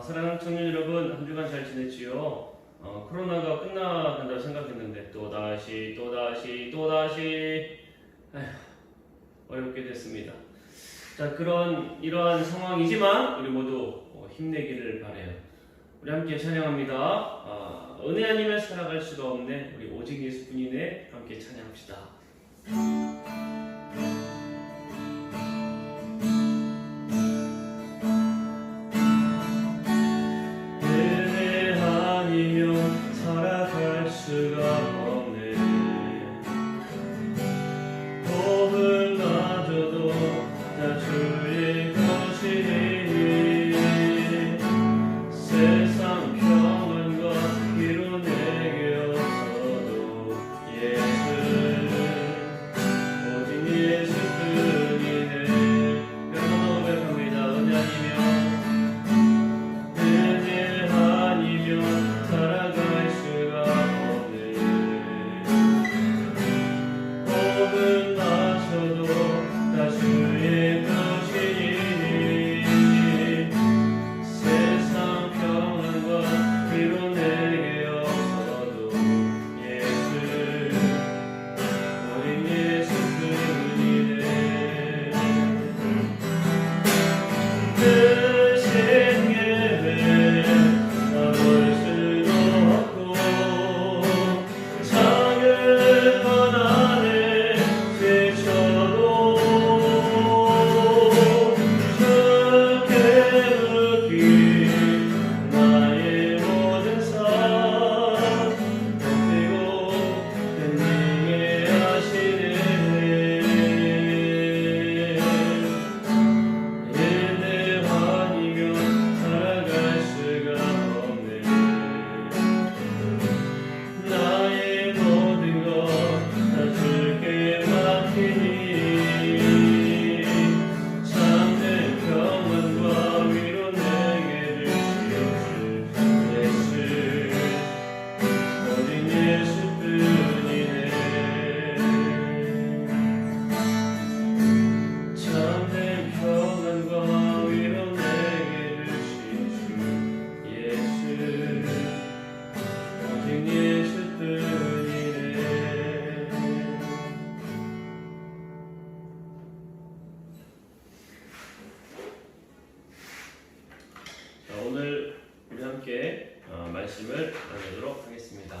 사랑하는 청년 여러분, 한 주간 잘 지냈지요? 코로나가 끝나간다고 생각했는데 또다시 에휴, 어렵게 됐습니다. 자, 이러한 상황이지만 우리 모두 힘내기를 바라요. 우리 함께 찬양합니다. 은혜 아니면 살아갈 수가 없네. 우리 오직 예수뿐이네. 함께 찬양합시다. 은혜 아니면 살아갈 수가 없네. 복음마저도 다 주의 것이니 세상 평안과 위로 내게 없어도 예수는 오직 예수뿐이네. 그러나 고백합니다. 은혜 아니면 살아갈 수가 없네. 복은 마셔도 다 주의 것이니 세상 평안과 위로 내게 없어도 예수 오직 예수뿐이네. 크신 계획 막을 수도 없고 작은 것 안에 지쳐도 주께 묻기 나의 모든 삶 버티고 견디게 하시네. 은혜 아니면 살아갈 수가 없네. 나의 모든 것 다 주께 맡기니 참된 평안과 위로 내게 주시옵소서. 예수 오직 예수뿐이네. 참된 평안과 위로 내게 주신 주 예수 오직 예수뿐이네. 자, 오늘 우리 함께 말씀을 나누도록 하겠습니다.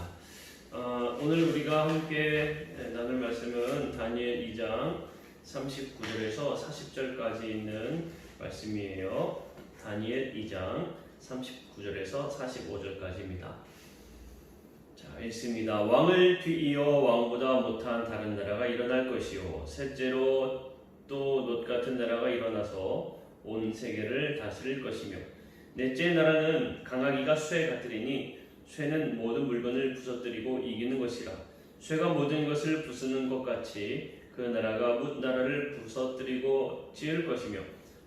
오늘 우리가 함께 나눌 말씀은 다니엘 2장 39절에서 40절까지 있는 말씀이에요. 다니엘 2장 39절에서 45절까지입니다. 자, 읽습니다. 왕을 뒤이어 왕보다 못한 다른 나라가 일어날 것이요 셋째로 또 놋 같은 나라가 일어나서 온 세계를 다스릴 것이며 넷째 나라는 강하기가 쇠 같으리니 쇠는 모든 물건을 부서뜨리고 이기는 것이라. 쇠가 모든 것을 부수는 것 같이 그 나라가 뭇 나라를 부서뜨리고 찌을 것이며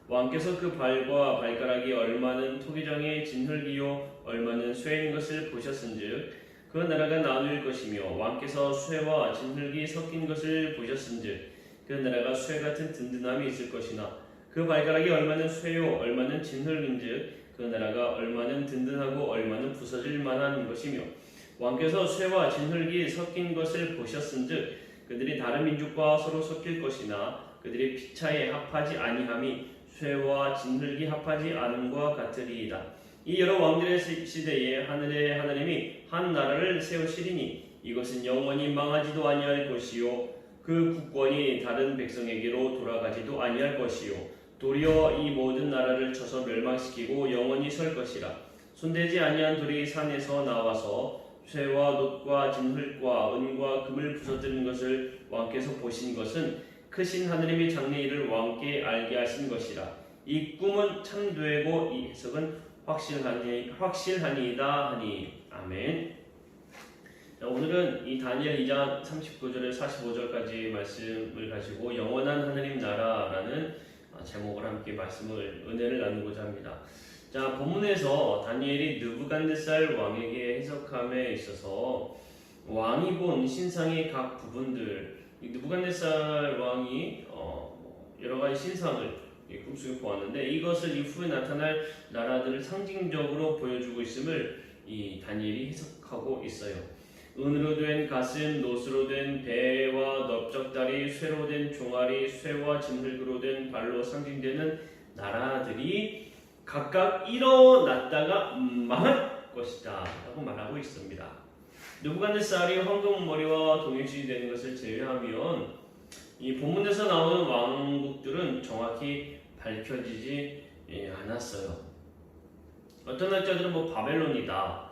왕께서 그 발과 발가락이 얼마는 토기장의 진흙이요 얼마는 쇠인 것을 보셨은즉 그 나라가 나눌 것이며 왕께서 쇠와 진흙이 섞인 것을 보셨은즉 그 나라가 쇠 같은 든든함이 있을 것이나 그 발가락이 얼마는 쇠요 얼마는 진흙인즉 그 나라가 얼마는 든든하고 얼마는 부서질 만한 것이며 왕께서 쇠와 진흙이 섞인 것을 보셨은즉 그들이 다른 민족과 서로 섞일 것이나 그들이 피차에 합하지 아니함이 쇠와 진흙이 합하지 않음과 같으리이다. 이 여러 왕들의 시대에 하늘의 하나님이 한 나라를 세우시리니 이것은 영원히 망하지도 아니할 것이요 그 국권이 다른 백성에게로 돌아가지도 아니할 것이요 도리어 이 모든 나라를 쳐서 멸망시키고 영원히 설 것이라. 손대지 아니한 돌이 산에서 나와서 쇠와 놋과 진흙과 은과 금을 부서뜨린 것을 왕께서 보신 것은 크신 하느님의 장래일을 왕께 알게 하신 것이라. 이 꿈은 참되고 이 해석은 확실하니이다 하니. 아멘. 자, 오늘은 이 다니엘 2장 39절에 45절까지 말씀을 가지고 영원한 하느님 나라라는 제목을 함께 은혜를 나누고자 합니다. 자, 본문에서 다니엘이 느부갓네살 왕에게 해석함에 있어서 왕이 본 신상의 각 부분들, 이 느부갓네살 왕이 여러 가지 신상을 꿈속에 보았는데 이것을 이후에 나타날 나라들을 상징적으로 보여주고 있음을 이 다니엘이 해석하고 있어요. 은으로 된 가슴, 노스로 된 배와 넓적다리, 쇠로 된 종아리, 쇠와 진흙으로 된 발로 상징되는 나라들이 각각 일어났다가 망할 것이다 라고 말하고 있습니다. 느부갓네살이 황금머리와 동일신이 되는 것을 제외하면 이 본문에서 나오는 왕국들은 정확히 밝혀지지 않았어요. 어떤 학자들은 바벨론이다,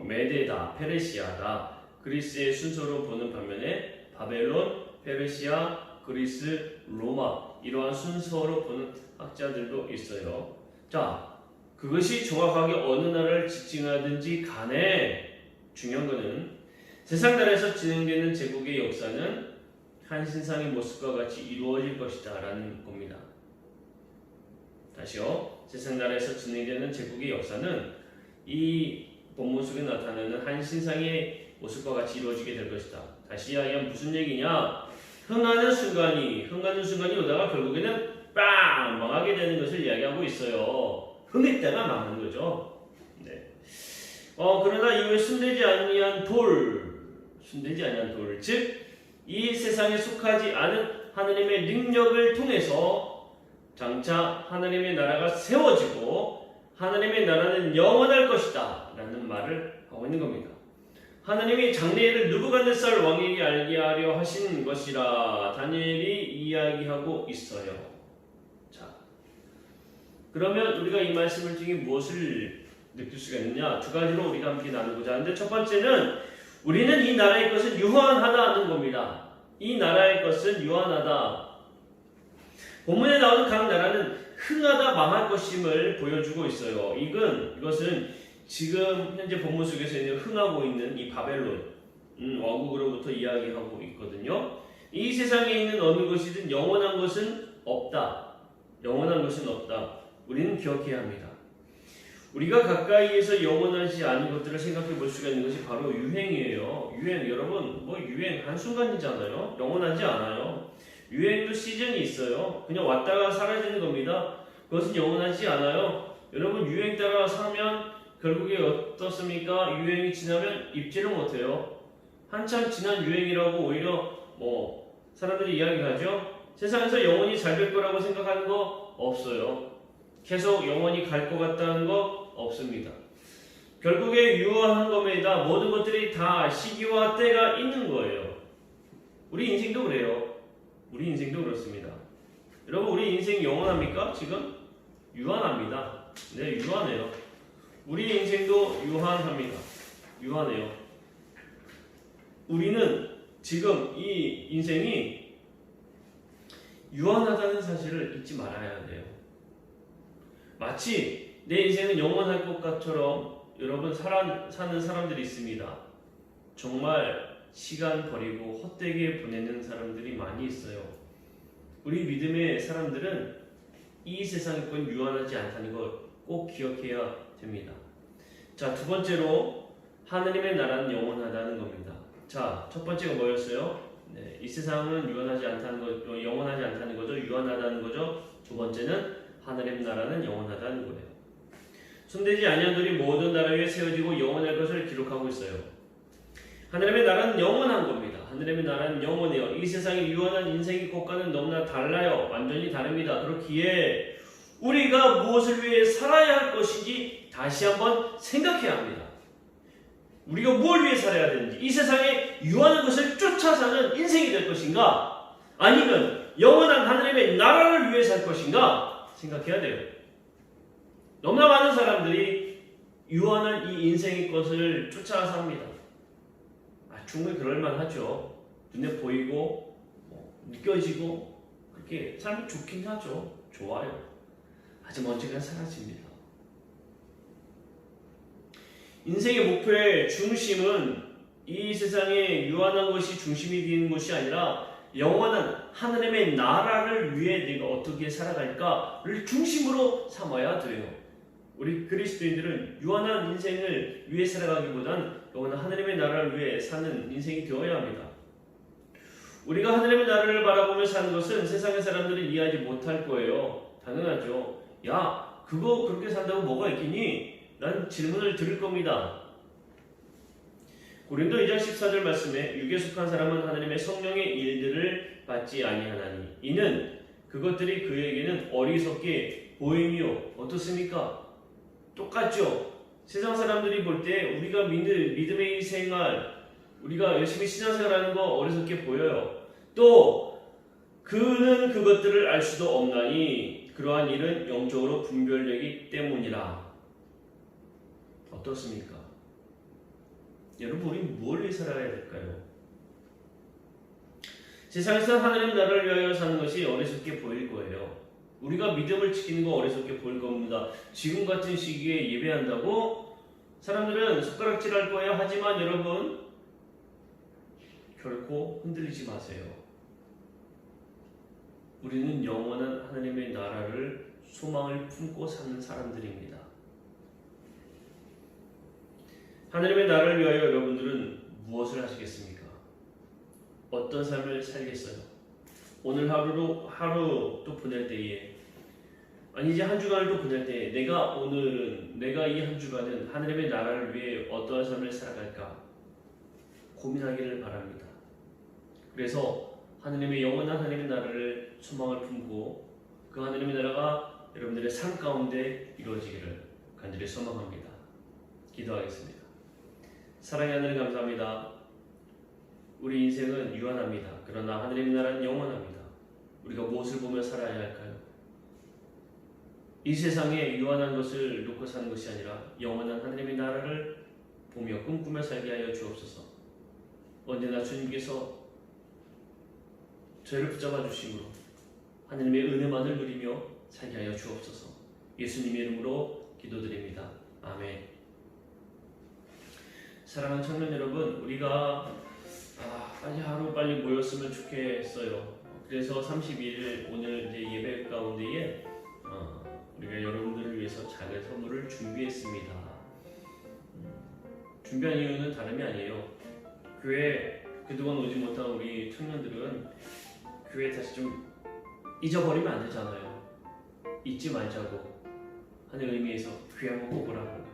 메데다, 페르시아다, 그리스의 순서로 보는 반면에 바벨론, 페르시아, 그리스, 로마 이러한 순서로 보는 학자들도 있어요. 자, 그것이 정확하게 어느 나라를 지칭하든지 간에 중요한 것은 세상 나라에서 진행되는 제국의 역사는 한 신상의 모습과 같이 이루어질 것이다 라는 겁니다. 다시요. 세상 나라에서 진행되는 제국의 역사는 이 본문 속에 나타나는 한 신상의 모습과 같이 이루어지게 될 것이다. 다시 이야기하면 무슨 얘기냐? 흥하는 순간이 오다가 결국에는 빵! 망하게 되는 것을 이야기하고 있어요. 흥했다가 망하는 거죠. 네. 그러나 이후에 순대지 아니한 돌, 즉 이 세상에 속하지 않은 하느님의 능력을 통해서 장차 하느님의 나라가 세워지고 하느님의 나라는 영원할 것이다 라는 말을 하고 있는 겁니다. 하느님이 장래일을 느부갓네살 왕에게 알게 하려 하신 것이라 다니엘이 이야기하고 있어요. 자, 그러면 우리가 이 말씀을 통해 무엇을 느낄 수가 있느냐? 두 가지로 우리가 함께 나누고자 하는데, 첫 번째는 우리는 이 나라의 것은 유한하다는 겁니다. 이 나라의 것은 유한하다. 본문에 나오는 각 나라는 흥하다 망할 것임을 보여주고 있어요. 이것은 지금 현재 본문 속에서 있는 흥하고 있는 이 바벨론 왕국으로부터 이야기하고 있거든요. 이 세상에 있는 어느 것이든 영원한 것은 없다. 영원한 것은 없다. 우리는 기억해야 합니다. 우리가 가까이에서 영원하지 않은 것들을 생각해 볼 수가 있는 것이 바로 유행이에요. 유행, 여러분, 유행 한순간이잖아요. 영원하지 않아요. 유행도 시즌이 있어요. 그냥 왔다가 사라지는 겁니다. 그것은 영원하지 않아요. 여러분, 유행 따라 사면 결국에 어떻습니까? 유행이 지나면 입지를 못해요. 한참 지난 유행이라고 오히려 사람들이 이야기하죠. 세상에서 영원히 잘 될 거라고 생각하는 거 없어요. 계속 영원히 갈 것 같다는 거 없습니다. 결국에 유한한 겁니다. 모든 것들이 다 시기와 때가 있는 거예요. 우리 인생도 그래요. 우리 인생도 그렇습니다. 여러분, 우리 인생 영원합니까? 지금? 유한합니다. 네, 유한해요. 우리 인생도 유한합니다. 유한해요. 우리는 지금 이 인생이 유한하다는 사실을 잊지 말아야 돼요. 마치 내 인생은 영원할 것 같처럼 여러분 사는 사람들이 있습니다. 정말 시간 버리고 헛되게 보내는 사람들이 많이 있어요. 우리 믿음의 사람들은 이 세상의 건 유한하지 않다는 것 꼭 기억해야 됩니다. 자, 두 번째로 하느님의 나라는 영원하다는 겁니다. 자, 첫 번째가 뭐였어요? 네, 이 세상은 유한하지 않다는 거, 영원하지 않다는 거죠. 유한하다는 거죠. 두 번째는 하느님의 나라는 영원하다는 거예요. 손대지 아니하노니 모든 나라 위에 세워지고 영원할 것을 기록하고 있어요. 하느님의 나라는 영원한 겁니다. 하느님의 나라는 영원해요. 이 세상의 유한한 인생의 것과는 너무나 달라요. 완전히 다릅니다. 그렇기에 우리가 무엇을 위해 살아야 할 것인지 다시 한번 생각해야 합니다. 우리가 뭘 위해 살아야 되는지, 이 세상에 유한한 것을 쫓아 사는 인생이 될 것인가, 아니면 영원한 하느님의 나라를 위해 살 것인가 생각해야 돼요. 너무나 많은 사람들이 유한한 이 인생의 것을 쫓아 삽니다. 충분히 그럴만하죠. 눈에 보이고 느껴지고 그렇게 삶이 좋긴 하죠. 좋아요. 하지만 언젠가 사라집니다. 인생의 목표의 중심은 이 세상에 유한한 것이 중심이 되는 것이 아니라 영원한 하느님의 나라를 위해 내가 어떻게 살아갈까를 중심으로 삼아야 돼요. 우리 그리스도인들은 유한한 인생을 위해 살아가기보단 영원한 하느님의 나라를 위해 사는 인생이 되어야 합니다. 우리가 하느님의 나라를 바라보며 사는 것은 세상의 사람들은 이해하지 못할 거예요. 당연하죠. 야, 그거 그렇게 산다고 뭐가 있겠니? 라는 질문을 드릴 겁니다. 고린도 2장 14절 말씀에 육에 속한 사람은 하나님의 성령의 일들을 받지 아니하나니 이는 그것들이 그에게는 어리석게 보임이요. 어떻습니까? 똑같죠. 세상 사람들이 볼 때 우리가 믿음의 생활, 우리가 열심히 신앙생활하는 거 어리석게 보여요. 또 그는 그것들을 알 수도 없나니 그러한 일은 영적으로 분별되기 때문이라. 어떻습니까? 여러분, 우리 뭘 위해 살아야 될까요? 세상에서 하나님 나라를 위하여 사는 것이 어리석게 보일 거예요. 우리가 믿음을 지키는 거 어리석게 보일 겁니다. 지금 같은 시기에 예배한다고 사람들은 손가락질할 거예요. 하지만 여러분, 결코 흔들리지 마세요. 우리는 영원한 하나님의 나라를 소망을 품고 사는 사람들입니다. 하나님의 나라를 위하여 여러분들은 무엇을 하시겠습니까? 어떤 삶을 살겠어요? 오늘 하루 또 보낼 때에, 아니 이제 한 주간을 또 보낼 때에 내가 이 한 주간은 하나님의 나라를 위해 어떠한 삶을 살아갈까 고민하기를 바랍니다. 그래서 하나님의 영원한 하나님의 나라를 소망을 품고 그 하나님의 나라가 여러분들의 삶 가운데 이루어지기를 간절히 소망합니다. 기도하겠습니다. 사랑의 하나님 감사합니다. 우리 인생은 유한합니다. 그러나 하나님의 나라는 영원합니다. 우리가 무엇을 보며 살아야 할까요? 이 세상에 유한한 것을 놓고 사는 것이 아니라 영원한 하나님의 나라를 보며 꿈꾸며 살게 하여 주옵소서. 언제나 주님께서 저희를 붙잡아 주심으로 하나님의 은혜만을 누리며 살게 하여 주옵소서. 예수님의 이름으로 기도드립니다. 아멘. 사랑하는 청년 여러분, 우리가 빨리 모였으면 좋겠어요. 그래서 32일 오늘 이제 예배 가운데에 우리가 여러분들을 위해서 작은 선물을 준비했습니다. 준비한 이유는 다름이 아니에요. 교회 그동안 오지 못한 우리 청년들은 교회 다시 좀 잊어버리면 안 되잖아요. 잊지 말자고 하는 의미에서 교회 한번 꼭 오라고.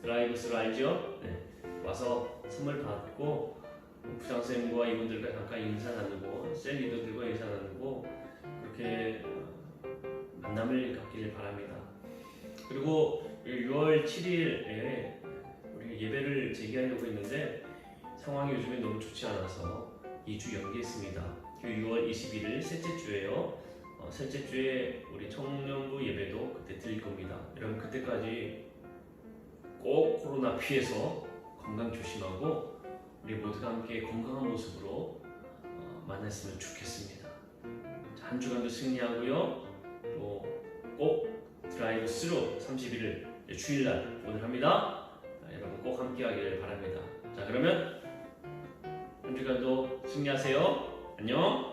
드라이브스루 알죠? 네. 와서 선물 받고 부장선생님과 이분들과 잠깐 인사 나누고 셀 리더들과 인사 나누고 그렇게 만남을 갖기를 바랍니다. 그리고 6월 7일에 우리 예배를 재개하려고 했는데 상황이 요즘에 너무 좋지 않아서 2주 연기했습니다. 6월 21일 셋째 주예요. 셋째 주에 우리 청년부 예배도 그때 드릴 겁니다. 여러분 그때까지 꼭 코로나 피해서 건강 조심하고 우리 모두가 함께 건강한 모습으로 만났으면 좋겠습니다. 한 주간도 승리하고요. 또 꼭 드라이브 스루 31일 주일날 오늘 합니다. 여러분 꼭 함께 하기를 바랍니다. 자, 그러면 한 주간도 승리하세요. 안녕.